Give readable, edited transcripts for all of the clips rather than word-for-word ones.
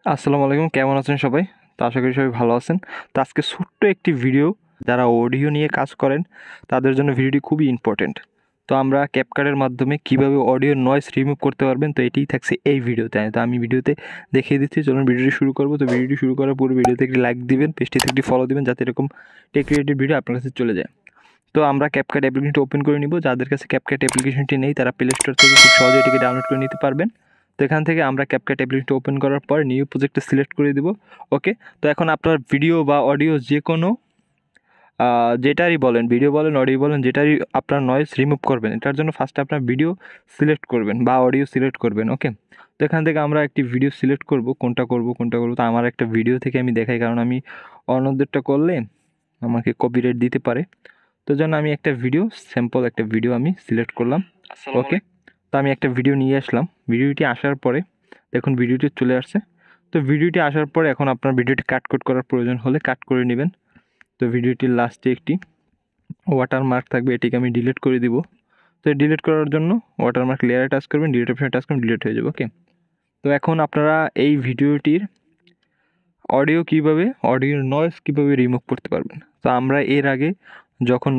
আসসালামু আলাইকুম, কেমন আছেন সবাই? তো আশা করি সবাই ভালো আছেন। তো আজকে ছোট্ট একটি ভিডিও, যারা অডিও নিয়ে কাজ করেন তাদের জন্য ভিডিওটি খুবই ইম্পর্টেন্ট। তো আমরা ক্যাপকাটের মাধ্যমে কীভাবে অডিও নয়েজ রিমুভ করতে পারবেন, তো এটিই থাকছে এই ভিডিওতে। তো আমি ভিডিওতে দেখিয়ে দিচ্ছি, চলুন ভিডিওটি শুরু করব। তো ভিডিওটি শুরু করার পূর্বে ভিডিওতে একটি লাইক দিবেন, পেজটিতে একটি ফলো দিবেন, যাতে এরকম টেক রিলেটেড ভিডিও আপনার কাছে চলে যায়। তো আমরা ক্যাপকাট অ্যাপ্লিকেশনটি ওপেন করে নিব। যাদের কাছে ক্যাপকাট অ্যাপ্লিকেশনটি নেই তারা প্লে স্টোর থেকে খুব সহজে এটিকে ডাউনলোড করে নিতে পারবেন। তো এখান থেকে আমরা ক্যাপকাট অ্যাপ্লিকেশনটি ওপেন করার পর নিউ প্রজেক্টে সিলেক্ট করে দিব। ওকে, তো এখন আপনার ভিডিও বা অডিও যে কোনো যেটারই বলেন, ভিডিও বলেন, অডিও বলেন, যেটারই আপনার নয়েজ রিমুভ করবেন, এটার জন্য ফার্স্টে আপনার ভিডিও সিলেক্ট করবেন বা অডিও সিলেক্ট করবেন। ওকে, তো এখান থেকে আমরা একটি ভিডিও সিলেক্ট করব, কোনটা করব। তো আমার একটা ভিডিও থেকে আমি দেখাই, কারণ আমি অন্যদেরটা করলে আমাকে কপিরাইট দিতে পারে। তো জন্য আমি একটা ভিডিও, স্যাম্পল একটা ভিডিও আমি সিলেক্ট করলাম। ওকে, তো আমি একটা ভিডিও নিয়ে আসলাম। ভিডিওটি আসার পরে দেখুন ভিডিওটি চলে আসছে। তো ভিডিওটি আসার পরে এখন আপনার ভিডিওটি কাট করার প্রয়োজন হলে কাট করে নেবেন। তো ভিডিওটির লাস্টে একটি ওয়াটারমার্ক থাকবে, এটিকে আমি ডিলিট করে দিব। তো ডিলিট করার জন্য ওয়াটারমার্ক লেয়ারে টাচ করবেন, ডিলিট অপশনে টাচ করবেন, ডিলিট হয়ে যাবে। ওকে, তো এখন আপনারা এই ভিডিওটির অডিওর নয়েজ কীভাবে রিমুভ করতে পারবেন। তো আমরা এর আগে যখন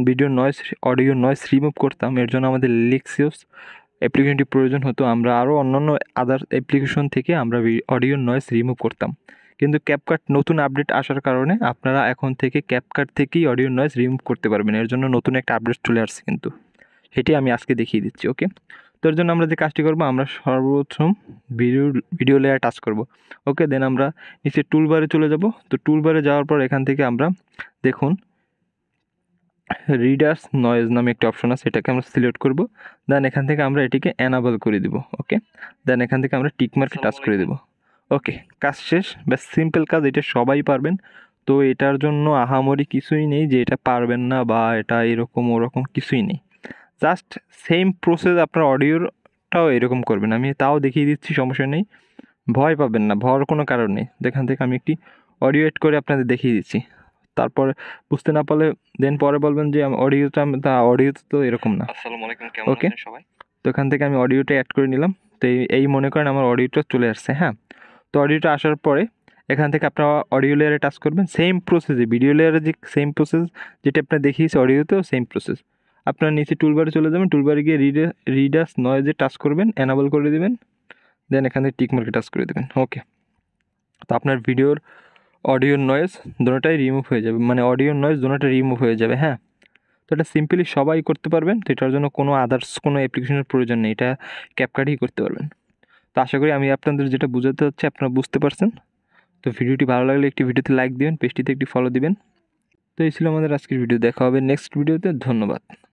অডিও নয়েজ রিমুভ করতাম, এর জন্য আমাদের লেক্সিওস অ্যাপ্লিকেশনটি প্রয়োজন হতো। আমরা আরও অন্যান্য আদার অ্যাপ্লিকেশন থেকে আমরা অডিও নয়েজ রিমুভ করতাম, কিন্তু ক্যাপকাট নতুন আপডেট আসার কারণে আপনারা এখন থেকে ক্যাপকাট থেকেই অডিও নয়েজ রিমুভ করতে পারবেন। এর জন্য নতুন একটা আপডেট চলে আসছে, কিন্তু সেটি আমি আজকে দেখিয়ে দিচ্ছি। ওকে, তো এর জন্য আমরা যে কাজটি করবো, আমরা সর্বপ্রথম ভিডিও লেয়ার টাচ করব। ওকে, দেন আমরা নিচে টুলবারে চলে যাব। তো টুলবারে যাওয়ার পর এখান থেকে আমরা দেখুন রিডার্স নয়েজ নামে একটি অপশন আছে, এটাকে আমরা সিলেক্ট করব। দেন এখান থেকে আমরা এটিকে অ্যানাবল করে দিব। ওকে, দেন এখান থেকে আমরা টিক মার্কে টাচ করে দেব। ওকে, কাজ শেষ। ব্যাস, সিম্পল কাজ, এটা সবাই পারবেন। তো এটার জন্য আহামরি কিছুই নেই যে এটা পারবেন না বা এটা এরকম ওরকম কিছুই নেই। জাস্ট সেম প্রসেস আপনার অডিওটাও এরকম করবেন। আমি তাও দেখিয়ে দিচ্ছি, সমস্যা নেই, ভয় পাবেন না, ভয়ের কোনো কারণ নেই। এখান থেকে আমি একটি অডিও এড করে আপনাদের দেখিয়ে দিচ্ছি। তারপর বুঝতে না পারলে দেন পরে বলবেন যে অডিওতে তো এরকম না। আসসালামু আলাইকুম, কেমন ওকে, আছেন সবাই? তো এখান থেকে আমি অডিওটা অ্যাড করে নিলাম। তো এই মনে করেন আমার অডিওটা চলে আসছে। হ্যাঁ, তো অডিওটা আসার পরে এখান থেকে আপনারা অডিও লেয়ারে টাচ করবেন। সেম প্রসেসে ভিডিও লেয়ারে যে সেম প্রসেস যেটা আপনার দেখিয়েছে, অডিওতেও সেম প্রসেস। আপনার নিচে টুলবারে চলে যাবেন, টুলবারে গিয়ে রিডার্স নয়েজে টাচ করবেন, অ্যানাবল করে দেবেন। দেন এখান থেকে টিক মার্কে টাচ করে দেবেন। ওকে, তো আপনার ভিডিওর অডিওর নয়েজ দুটোটাই রিমুভ হয়ে যাবে, মানে অডিওর নয়েজ দুটোটাই রিমুভ হয়ে যাবে। হ্যাঁ, তো এটা সিম্পলি সবাই করতে পারবেন। তো এটার জন্য কোনো কোনো অ্যাপ্লিকেশনের প্রয়োজন নেই, এটা ক্যাপকাটেই করতে পারবেন। তো আশা করি আমি আপনাদের যেটা বোঝাতে হচ্ছে আপনারা বুঝতে পারছেন। তো ভিডিওটি ভালো লাগলে একটি ভিডিওতে লাইক দিবেন, পেজটিতে একটি ফলো দিবেন। তো এই ছিল আমাদের আজকের ভিডিও। দেখা হবে নেক্সট ভিডিওতে। ধন্যবাদ।